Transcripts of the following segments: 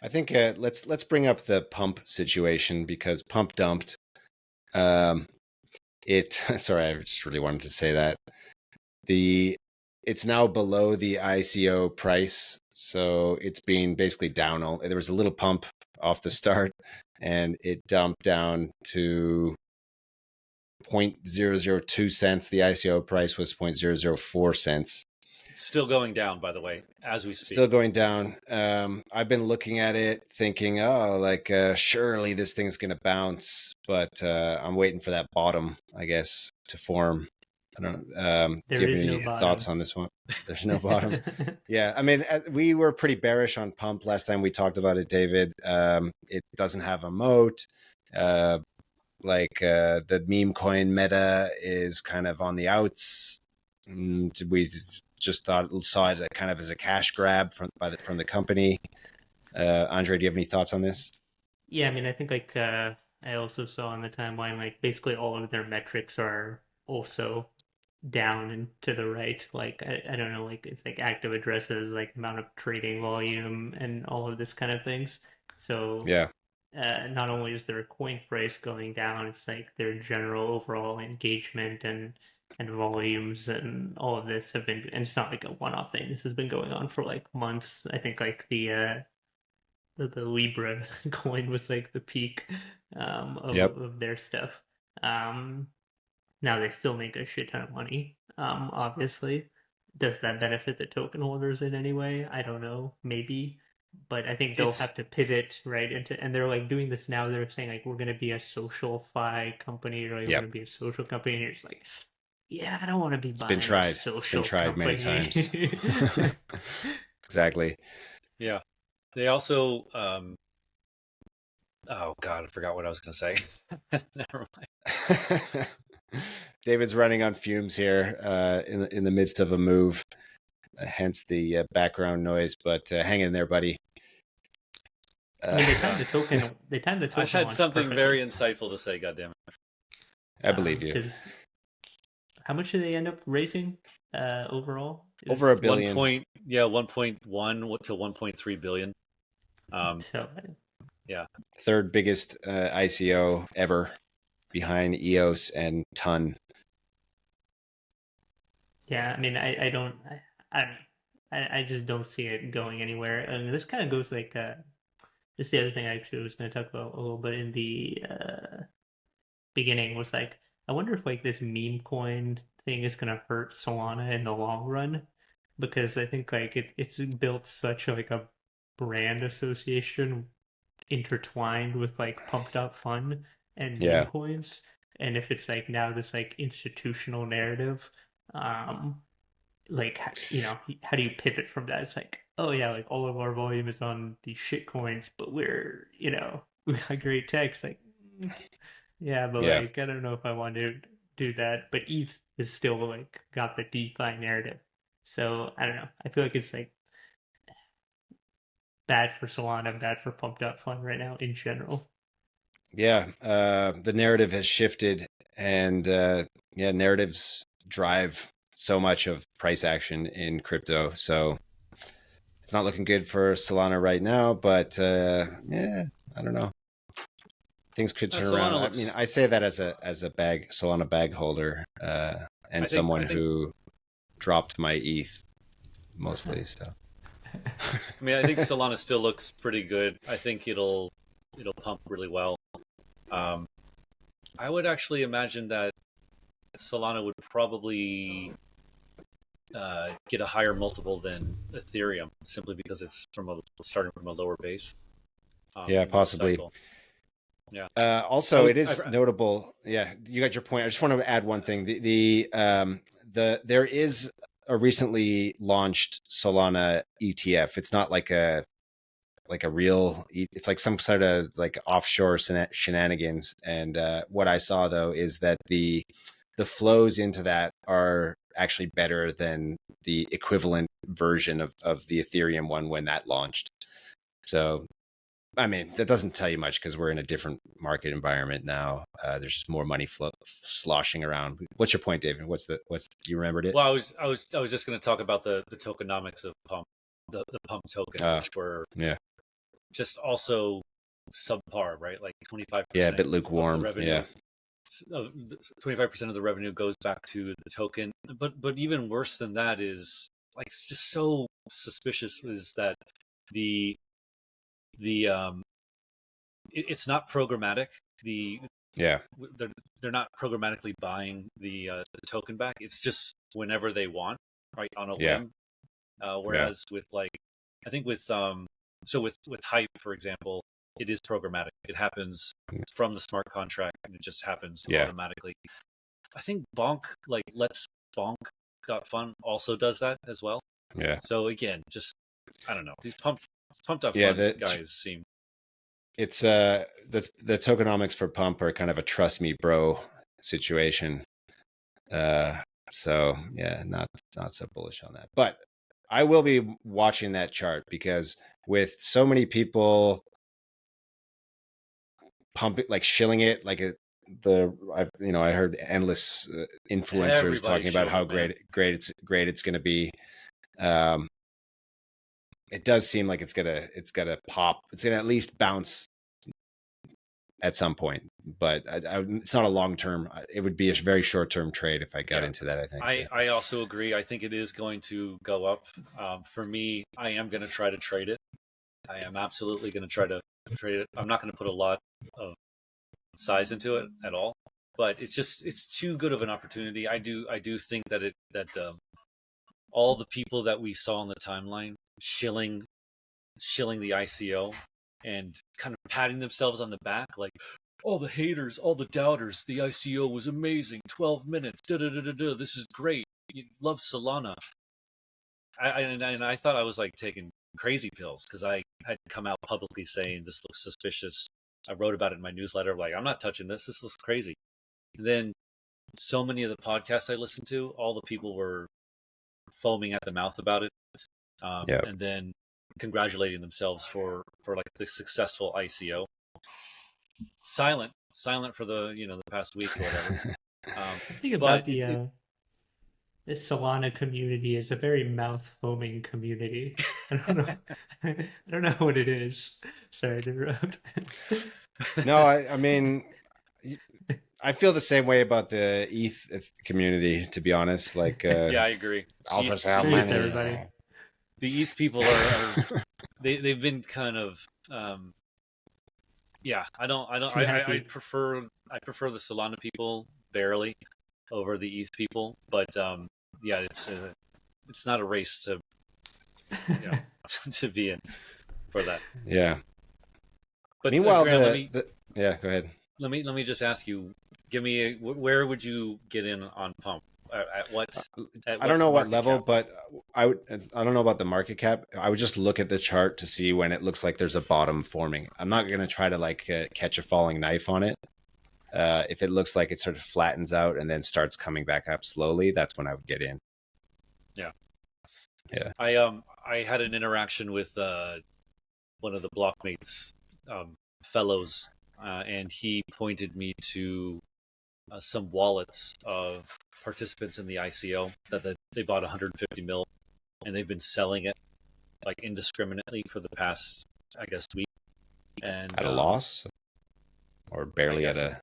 I think let's bring up the pump situation because pump dumped. Um, it sorry, I just really wanted to say that it's now below the ICO price, so it's been basically down. There was a little pump off the start, and it dumped down to 0.002 cents. The ICO price was 0.004 cents. It's still going down, by the way, as we speak. Still going down. I've been looking at it thinking, surely this thing's going to bounce, but I'm waiting for that bottom, I guess, to form. I don't know. Do you have any thoughts on this one? There's no bottom. Yeah, I mean, we were pretty bearish on Pump last time we talked about it, David. It doesn't have a moat. The meme coin meta is kind of on the outs. We just saw it kind of as a cash grab from the company. Andre, do you have any thoughts on this? Yeah, I mean, I think I also saw on the timeline basically all of their metrics are also down and to the right. I don't know, it's active addresses, amount of trading volume and all of this kind of things. So yeah, not only is their coin price going down, it's their general overall engagement and volumes and all of this have been, and it's not a one-off thing. This has been going on for months. I think the Libra coin was the peak of their stuff. Now they still make a shit ton of money. Obviously, does that benefit the token holders in any way? I don't know. Maybe. But I think they'll have to pivot and they're doing this now. They're saying we're going to be a social fi company, or we're going to be a social company. And you're just yeah, I don't want to be buying a social company. It's been tried many times. Exactly. Yeah. They also, oh God, I forgot what I was going to say. Never mind. David's running on fumes here in the midst of a move, hence the background noise. But hang in there, buddy. I mean, they timed the token. I had something perfectly. Very insightful to say. Goddammit. I believe you. How much did they end up raising overall? Over $1 billion. 1.1 to 1.3 billion. Yeah. Third biggest ICO ever, behind EOS and Ton. Yeah, I mean, I just don't see it going anywhere. And this kind of goes just the other thing I actually was going to talk about a little bit in the beginning was I wonder if this meme coin thing is going to hurt Solana in the long run, because I think it's built such a brand association intertwined with Pump.fun and meme coins, and if it's now this institutional narrative, how do you pivot from that? It's oh yeah, all of our volume is on these shit coins, but we got great tech. Yeah, but I don't know if I want to do that. But ETH is still got the DeFi narrative, so I don't know. I feel it's bad for Solana, bad for Pump.fun right now in general. Yeah, the narrative has shifted, and narratives drive so much of price action in crypto. So it's not looking good for Solana right now, but I don't know. Things could turn around. I mean, I say that as a Solana bag holder, and someone who dropped my ETH mostly. So, I mean, I think Solana still looks pretty good. I think it'll pump really well. I would actually imagine that Solana would probably get a higher multiple than Ethereum, simply because it's starting from a lower base. Yeah, possibly. Yeah. Also, it is notable. Yeah, you got your point. I just want to add one thing. There is a recently launched Solana ETF. It's not like a real. It's some sort of offshore shenanigans. And what I saw though is that the flows into that are actually better than the equivalent version of the Ethereum one when that launched. So, I mean, that doesn't tell you much because we're in a different market environment now. There's just more money sloshing around. What's your point, David? You remembered it? Well, I was just going to talk about the tokenomics of Pump, the Pump token, which were just also subpar, right? Like 25%. Yeah, a bit lukewarm. Of the revenue, Yeah. 25% of the revenue goes back to the token. But even worse than that is, like, it's just so suspicious, is that the it's not programmatic. Yeah. They're not programmatically buying the token back. It's just whenever they want, right, on a whim. Whereas with, like, I think with with Hype, for example, it is programmatic. It happens from the smart contract, and it just happens automatically. I think Bonk, like Let's Bonk.fun, also does that as well. Yeah. So again, just, I don't know. These Pump.fun guys seem. It's the tokenomics for Pump are kind of a trust me bro situation. So yeah, not so bullish on that. But I will be watching that chart, because with so many people pumping, like shilling it, like I heard endless influencers talking about how great it's going to be. It does seem like it's gonna pop. It's gonna at least bounce at some point, but it's not a long term. It would be a very short term trade if I got into that. I think. I also agree. I think it is going to go up. For me, I am going to try to trade it. I am absolutely going to try to trade it. I'm not going to put a lot of size into it at all, but it's too good of an opportunity. I do think that all the people that we saw on the timeline shilling the ICO and kind of patting themselves on the back, like, all the haters, all the doubters, the ICO was amazing, 12 minutes, this is great, you love Solana. I thought I was, like, taking crazy pills, because I had come out publicly saying this looks suspicious. I wrote about it in my newsletter, like, I'm not touching this looks crazy. And then so many of the podcasts I listened to, all the people were foaming at the mouth about it, and then congratulating themselves for like the successful ICO. Silent for the past week or whatever. I think about the Solana community is a very mouth foaming community. I don't know what it is. Sorry to interrupt. No, I mean, I feel the same way about the ETH community, to be honest. Like, yeah, I agree. Everybody. The ETH people are they've been kind of I prefer the Solana people barely over the ETH people, but it's not a race to to be in for that. Yeah. But meanwhile, Grant, go ahead. Let me just ask you. Give me where would you get in on Pump? At what? I don't know what level, cap? But I don't know about the market cap. I would just look at the chart to see when it looks like there's a bottom forming. I'm not going to try to catch a falling knife on it. If it looks like it sort of flattens out and then starts coming back up slowly, that's when I would get in. Yeah. Yeah. I had an interaction with one of the Blockmates fellows, and he pointed me to some wallets of participants in the ICO that they bought 150 mil, and they've been selling it like indiscriminately for the past, I guess, week. And at a loss, or barely at a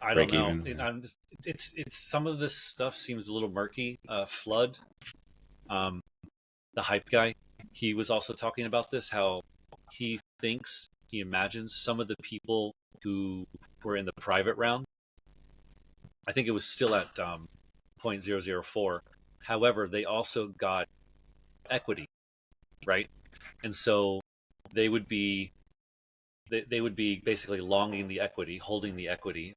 I break don't know. even. It's some of this stuff seems a little murky. Flood, the Hype guy, he was also talking about this, how he imagines some of the people who were in the private round, I think it was still at 0.004. However, they also got equity, right? And so they would be basically longing the equity, holding the equity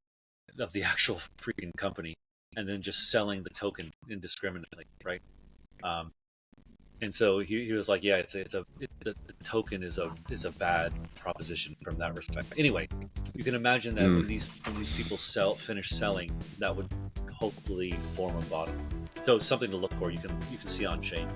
of the actual freaking company, and then just selling the token indiscriminately, right? And so he was like, yeah, the token is a bad proposition from that respect. Anyway, you can imagine that when these people finish selling, that would hopefully form a bottom. So it's something to look for. You can see on chain.